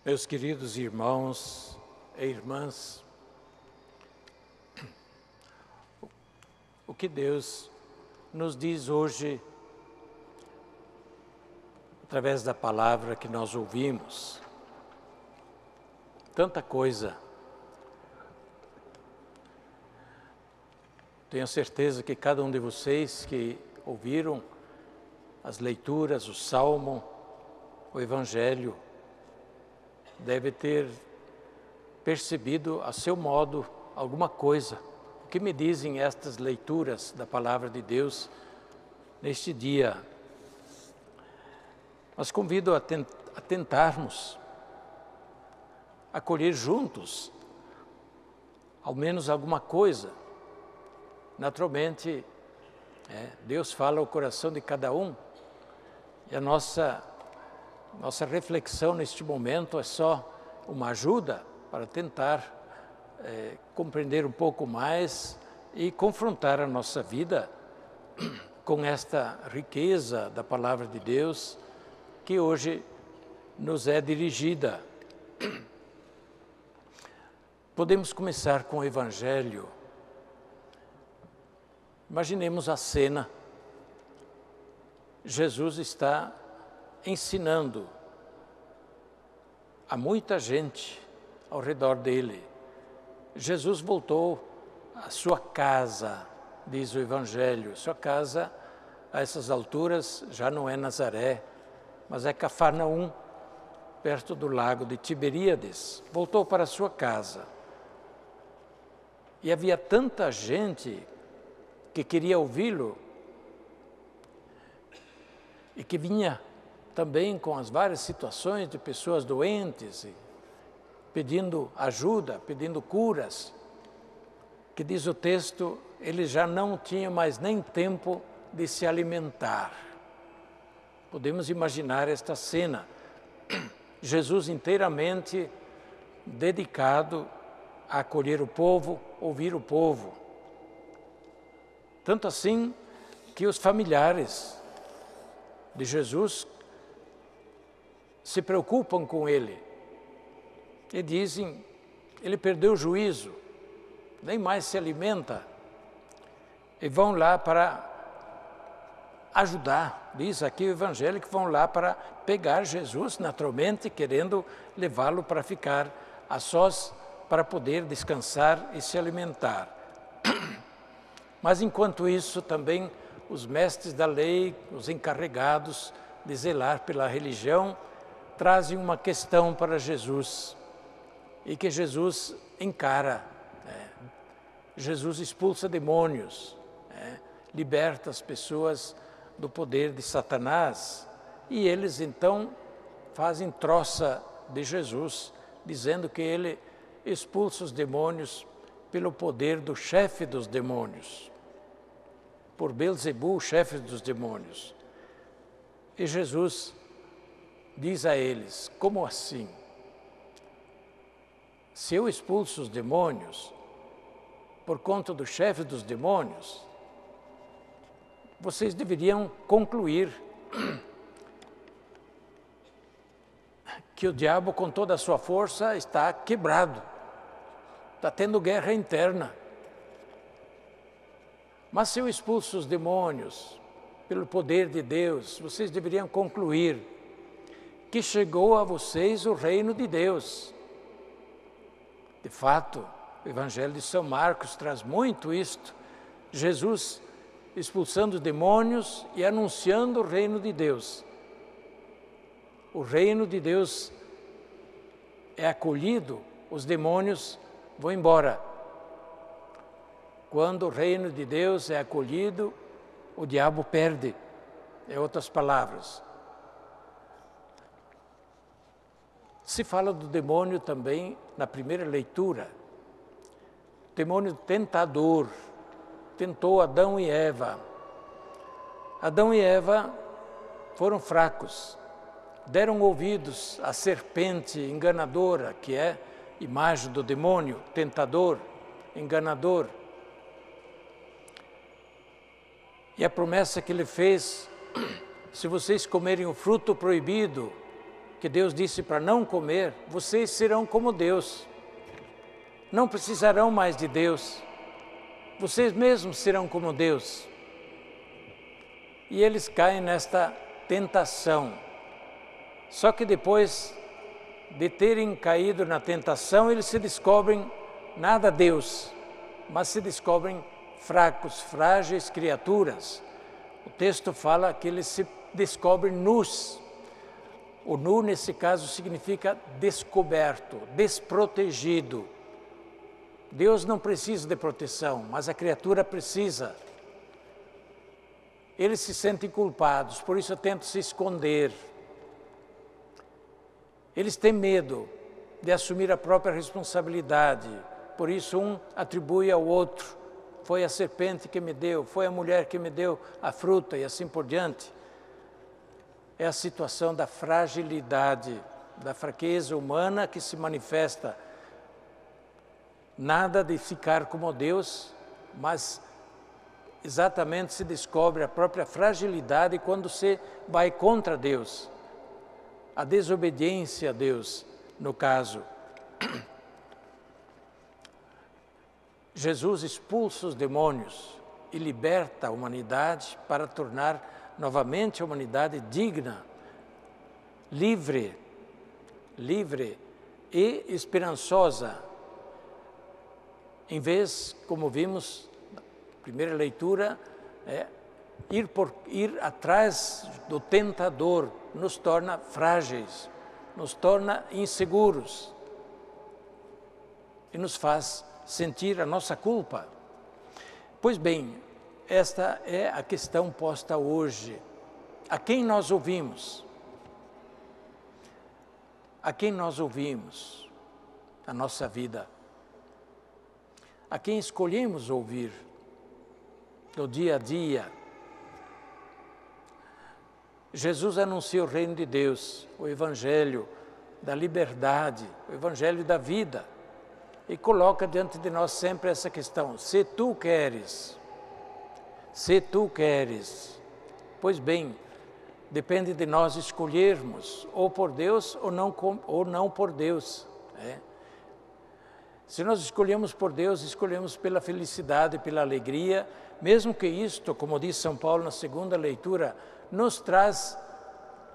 Meus queridos irmãos e irmãs, o que Deus nos diz hoje, através da palavra que nós ouvimos, tanta coisa. Tenho certeza que cada um de vocês que ouviram as leituras, o Salmo, o Evangelho, deve ter percebido a seu modo alguma coisa. O que me dizem estas leituras da Palavra de Deus neste dia? Mas convido a tentarmos acolher juntos, ao menos alguma coisa. Naturalmente, Deus fala ao coração de cada um, e a nossa reflexão neste momento é só uma ajuda para tentar compreender um pouco mais e confrontar a nossa vida com esta riqueza da Palavra de Deus que hoje nos é dirigida. Podemos começar com o Evangelho. Imaginemos a cena. Jesus está ensinando a muita gente ao redor dele. Jesus voltou à sua casa, diz o Evangelho. Sua casa, a essas alturas, já não é Nazaré, mas é Cafarnaum, perto do lago de Tiberíades. Voltou para a sua casa. E havia tanta gente que queria ouvi-lo e que vinha também com as várias situações de pessoas doentes, pedindo ajuda, pedindo curas, que diz o texto, ele já não tinha mais nem tempo de se alimentar. Podemos imaginar esta cena, Jesus inteiramente dedicado a acolher o povo, ouvir o povo. Tanto assim que os familiares de Jesus se preocupam com ele e dizem, ele perdeu o juízo, nem mais se alimenta, e vão lá para ajudar, diz aqui o Evangelho, que vão lá para pegar Jesus, naturalmente, querendo levá-lo para ficar a sós, para poder descansar e se alimentar. Mas enquanto isso também os mestres da lei, os encarregados de zelar pela religião, trazem uma questão para Jesus e que Jesus encara. Jesus expulsa demônios, liberta as pessoas do poder de Satanás e eles então fazem troça de Jesus, dizendo que ele expulsa os demônios pelo poder do chefe dos demônios, por Belzebu, chefe dos demônios. E Jesus diz a eles, como assim? Se eu expulso os demônios por conta do chefe dos demônios, vocês deveriam concluir que o diabo com toda a sua força está quebrado, está tendo guerra interna. Mas se eu expulso os demônios pelo poder de Deus, vocês deveriam concluir que chegou a vocês o reino de Deus. De fato, o Evangelho de São Marcos traz muito isto. Jesus expulsando os demônios e anunciando o reino de Deus. O reino de Deus é acolhido, os demônios vão embora. Quando o reino de Deus é acolhido, o diabo perde, em outras palavras. Se fala do demônio também na primeira leitura. Demônio tentador, tentou Adão e Eva. Adão e Eva foram fracos, deram ouvidos à serpente enganadora, que é imagem do demônio, tentador, enganador. E a promessa que ele fez, se vocês comerem o fruto proibido, que Deus disse para não comer, vocês serão como Deus. Não precisarão mais de Deus. Vocês mesmos serão como Deus. E eles caem nesta tentação. Só que depois de terem caído na tentação, eles se descobrem nada Deus, mas se descobrem fracos, frágeis criaturas. O texto fala que eles se descobrem nus. O nu, nesse caso, significa descoberto, desprotegido. Deus não precisa de proteção, mas a criatura precisa. Eles se sentem culpados, por isso tentam se esconder. Eles têm medo de assumir a própria responsabilidade, por isso um atribui ao outro. Foi a serpente que me deu, foi a mulher que me deu a fruta e assim por diante. É a situação da fragilidade, da fraqueza humana que se manifesta. Nada de ficar como Deus, mas exatamente se descobre a própria fragilidade quando se vai contra Deus. A desobediência a Deus, no caso. Jesus expulsa os demônios e liberta a humanidade para tornar novamente a humanidade digna, livre e esperançosa. Em vez, como vimos na primeira leitura, ir atrás do tentador nos torna frágeis, nos torna inseguros e nos faz sentir a nossa culpa. Pois bem, esta é a questão posta hoje. A quem nós ouvimos? A quem nós ouvimos a nossa vida? A quem escolhemos ouvir no dia a dia? Jesus anuncia o reino de Deus, o evangelho da liberdade, o evangelho da vida, e coloca diante de nós sempre essa questão: se tu queres, pois bem, depende de nós escolhermos ou por Deus ou não por Deus. Se nós escolhemos por Deus, escolhemos pela felicidade, pela alegria, mesmo que isto, como diz São Paulo na segunda leitura, nos traz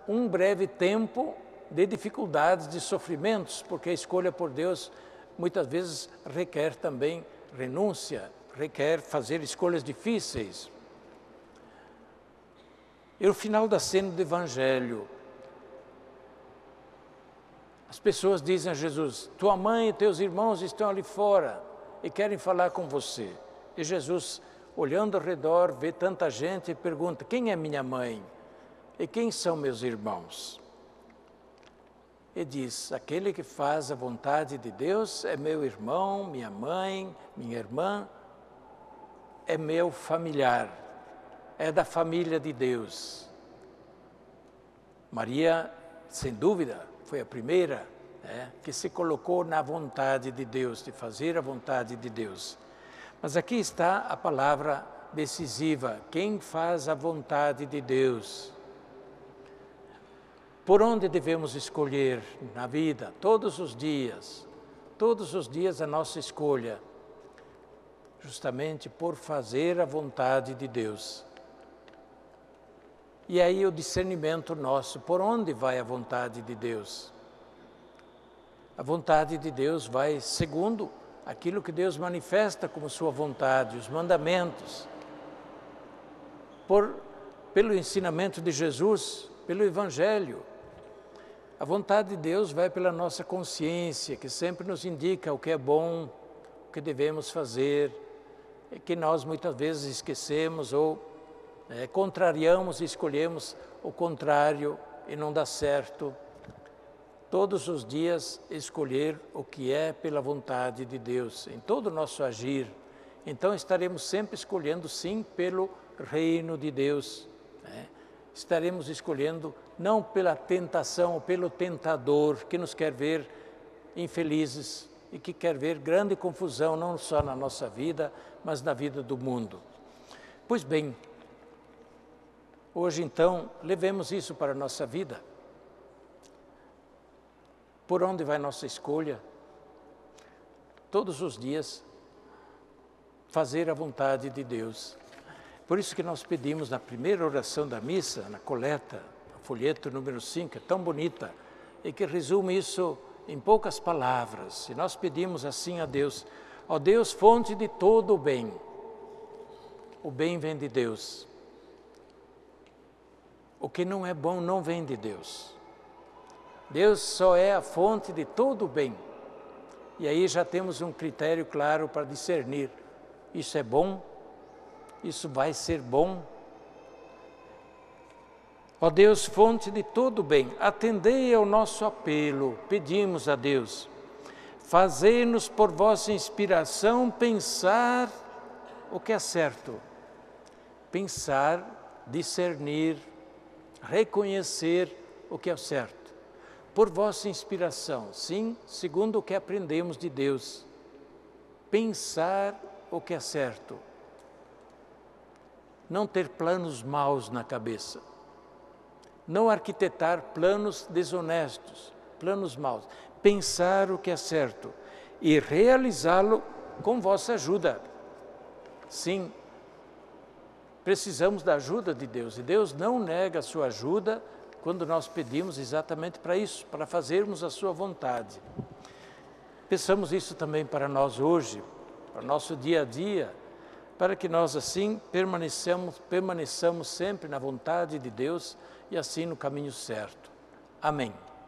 um breve tempo de dificuldades, de sofrimentos, porque a escolha por Deus muitas vezes requer também renúncia, requer fazer escolhas difíceis. E o final da cena do Evangelho, as pessoas dizem a Jesus: tua mãe e teus irmãos estão ali fora e querem falar com você. E Jesus, olhando ao redor, vê tanta gente e pergunta: quem é minha mãe? E quem são meus irmãos? E diz: aquele que faz a vontade de Deus é meu irmão, minha mãe, minha irmã, é meu familiar, é da família de Deus. Maria, sem dúvida, foi a primeira que se colocou na vontade de Deus, de fazer a vontade de Deus. Mas aqui está a palavra decisiva: quem faz a vontade de Deus. Por onde devemos escolher na vida? Todos os dias a nossa escolha, justamente por fazer a vontade de Deus. E aí o discernimento nosso, por onde vai a vontade de Deus? A vontade de Deus vai segundo aquilo que Deus manifesta como sua vontade, os mandamentos. Pelo ensinamento de Jesus, pelo Evangelho. A vontade de Deus vai pela nossa consciência, que sempre nos indica o que é bom, o que devemos fazer, e que nós muitas vezes esquecemos ou contrariamos e escolhemos o contrário e não dá certo. Todos os dias escolher o que é pela vontade de Deus, em todo o nosso agir. Então estaremos sempre escolhendo sim pelo reino de Deus. Estaremos escolhendo não pela tentação ou pelo tentador que nos quer ver infelizes e que quer ver grande confusão não só na nossa vida, mas na vida do mundo. Pois bem, hoje então levemos isso para a nossa vida. por onde vai nossa escolha? Todos os dias, fazer a vontade de Deus. Por isso que nós pedimos na primeira oração da missa, na coleta, folheto número 5, é tão bonita, e que resume isso em poucas palavras. E nós pedimos assim a Deus: ó Deus, fonte de todo o bem vem de Deus. O que não é bom não vem de Deus. Deus só é a fonte de todo o bem. E aí já temos um critério claro para discernir: isso é bom, isso vai ser bom. Ó Deus, fonte de todo bem, atendei ao nosso apelo, pedimos a Deus. Fazei-nos por vossa inspiração pensar o que é certo. Pensar, discernir, reconhecer o que é certo. Por vossa inspiração, sim, segundo o que aprendemos de Deus. Pensar o que é certo. Não ter planos maus na cabeça. Não arquitetar planos desonestos, planos maus. Pensar o que é certo e realizá-lo com vossa ajuda. Sim, precisamos da ajuda de Deus. E Deus não nega a sua ajuda quando nós pedimos exatamente para isso, para fazermos a sua vontade. Peçamos isso também para nós hoje, para o nosso dia a dia, para que nós assim permaneçamos sempre na vontade de Deus e assim no caminho certo. Amém.